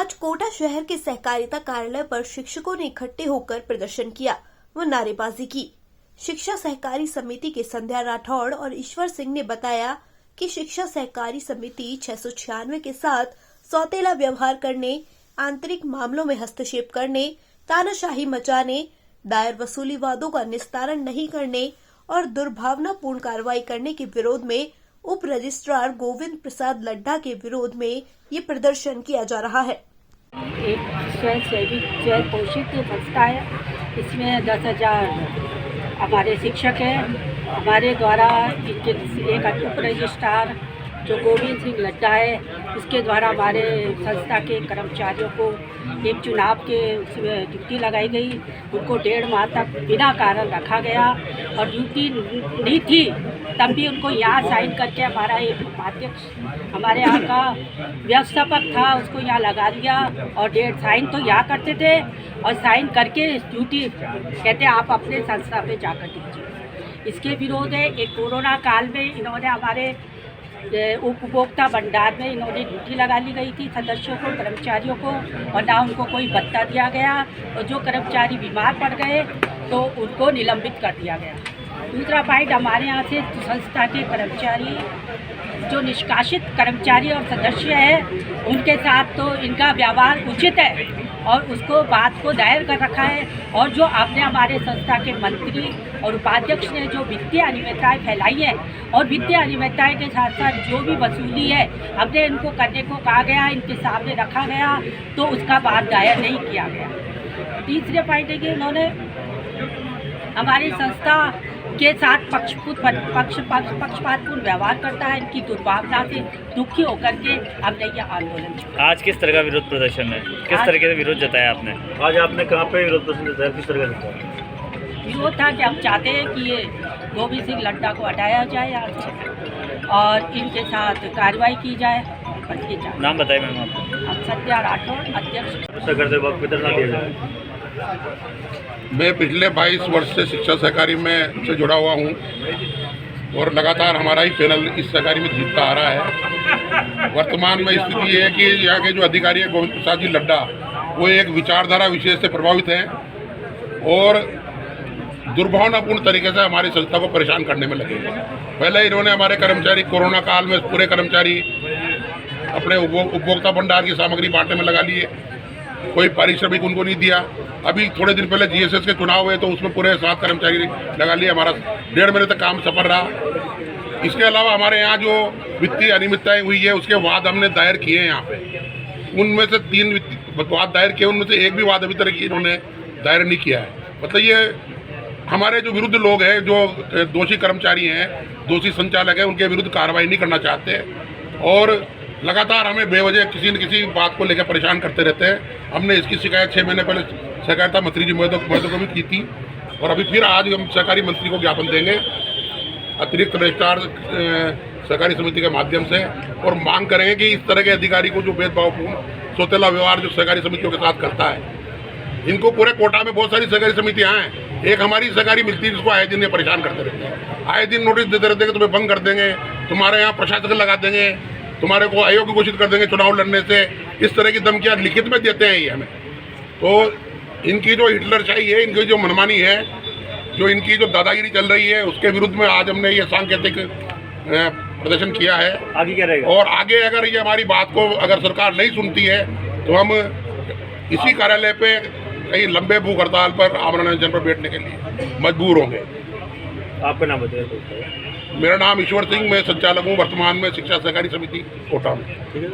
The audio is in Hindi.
आज कोटा शहर के सहकारिता कार्यालय पर शिक्षकों ने इकट्ठे होकर प्रदर्शन किया व नारेबाजी की। शिक्षा सहकारी समिति के संध्या राठौड़ और ईश्वर सिंह ने बताया कि शिक्षा सहकारी समिति 696 के साथ सौतेला व्यवहार करने, आंतरिक मामलों में हस्तक्षेप करने, तानाशाही मचाने, दायर वसूली वादों का निस्तारण नहीं करने और दुर्भावनापूर्ण कार्रवाई करने के विरोध में उप रजिस्ट्रार गोविंद प्रसाद लड्ढा के विरोध में ये प्रदर्शन किया जा रहा है। एक स्वयंसेवी स्वयं पोषित संस्था है। इसमें 10,000 हमारे शिक्षक हैं। हमारे द्वारा इनके एक उप रजिस्ट्रार जो गोविंद सिंह लड्ढा है, इसके द्वारा हमारे संस्था के कर्मचारियों को एक चुनाव के उसमें ड्यूटी लगाई गई। उनको 1.5 माह तक बिना कारण रखा गया और ड्यूटी नहीं थी तब भी उनको यहाँ साइन करके हमारा एक उपाध्यक्ष हमारे यहाँ का व्यवस्थापक था, उसको यहाँ लगा दिया और 1.5 साइन तो यहाँ करते थे और साइन करके ड्यूटी कहते आप अपने संस्था पे जाकर दीजिए। इसके विरोध है। एक कोरोना काल में इन्होंने हमारे उपभोक्ता भंडार में इन्होंने ड्यूटी लगा ली गई थी सदस्यों को, कर्मचारियों को, और ना उनको कोई भत्ता दिया गया और जो कर्मचारी बीमार पड़ गए तो उनको निलंबित कर दिया गया। दूसरा पॉइंट, हमारे यहाँ से संस्था के कर्मचारी जो निष्कासित कर्मचारी और सदस्य हैं उनके साथ तो इनका व्यवहार उचित है और उसको बात को दायर कर रखा है। और जो आपने हमारे संस्था के मंत्री और उपाध्यक्ष ने जो वित्तीय अनियमितताएं फैलाई है और वित्तीय अनियमितताएं के साथ साथ जो भी वसूली है हमने इनको करने को कहा गया, इनके सामने रखा गया तो उसका बात दायर नहीं किया गया। तीसरे पॉइंट है कि उन्होंने हमारी संस्था के साथ पक्षपातपूर्ण व्यवहार करता है। इनकी दुर्भावना से दुखी होकर के हमने ये आंदोलन किया। आज किस तरह का विरोध प्रदर्शन है, किस तरीके से विरोध जताया आपने? आज आपने कहाँ पे विरोध प्रदर्शन जताया, किस तरह का जताया? विरोध था कि हम चाहते हैं कि ये गोविंद सिंह लड्ढा को हटाया जाए यहाँ से और इनके साथ कार्रवाई की जाए। नाम बताइए मैम आप। हम संध्या राठौड़, अध्यक्ष। करते वक्त वितरण लिया जाए। मैं पिछले 22 वर्ष से शिक्षा सहकारी में से जुड़ा हुआ हूँ और लगातार हमारा ही पैनल इस सहकारी में जीतता आ रहा है। वर्तमान में स्थिति ये है कि यहाँ के जो अधिकारी हैं गोविंद प्रसाद जी लड्ढा, वो एक विचारधारा विशेष से प्रभावित हैं और दुर्भावनापूर्ण तरीके से हमारी संस्था को परेशान करने में लगे। पहले इन्होंने हमारे कर्मचारी कोरोना काल में पूरे कर्मचारी अपने उपभोक्ता भंडार की सामग्री बांटने में लगा लिए, कोई पारिश्रमिक उनको नहीं दिया। अभी थोड़े दिन पहले जीएसएस के चुनाव हुए तो उसमें पूरे 7 कर्मचारी लगा लिए। हमारा 1.5 महीने तक काम सफल रहा। इसके अलावा हमारे यहाँ जो वित्तीय अनियमितताएं हुई है उसके वाद हमने दायर किए हैं यहाँ पे। उनमें से 3 वाद दायर किए, उनमें से एक भी वाद अभी तक इन्होंने दायर नहीं किया है। मतलब ये हमारे जो विरुद्ध लोग हैं, जो दोषी कर्मचारी हैं, दोषी संचालक हैं, उनके विरुद्ध कार्रवाई नहीं करना चाहते और लगातार हमें बेवजह किसी न किसी बात को लेकर परेशान करते रहते हैं। हमने इसकी शिकायत 6 महीने पहले सहकारिता मंत्री जी महोदय को भी की थी और अभी फिर आज हम सहकारी मंत्री को ज्ञापन देंगे अतिरिक्त रजिस्ट्रार सहकारी समिति के माध्यम से और मांग करेंगे कि इस तरह के अधिकारी को जो भेदभावपूर्ण सौतेला व्यवहार जो सहकारी समितियों के साथ करता है, इनको पूरे कोटा में बहुत सारी सहकारी समितियाँ हैं। एक हमारी सहकारी मिलती है जिसको आए दिन ये परेशान करते रहते हैं, आए दिन नोटिस देते रहते हैं कि तुम्हें भंग कर देंगे, तुम्हारे यहाँ प्रशासक लगा देंगे, तुम्हारे को अयोग्य घोषित कर देंगे चुनाव लड़ने से। इस तरह की धमकियाँ लिखित में देते हैं ये हमें। तो इनकी जो हिटलरशाही है, इनकी जो मनमानी है, जो इनकी जो दादागिरी चल रही है, उसके विरुद्ध में आज हमने ये सांकेतिक प्रदर्शन किया है। आगे क्या रहेगा? और आगे अगर ये हमारी बात को अगर सरकार नहीं सुनती है तो हम इसी कार्यालय पे कई लंबे भूख हड़ताल पर आमरण अनशन पर बैठने के लिए मजबूर होंगे। आपका नाम बताइए। मेरा नाम ईश्वर सिंह, मैं संचालक हूँ वर्तमान में शिक्षा सहकारी समिति कोटा में। ठीक है।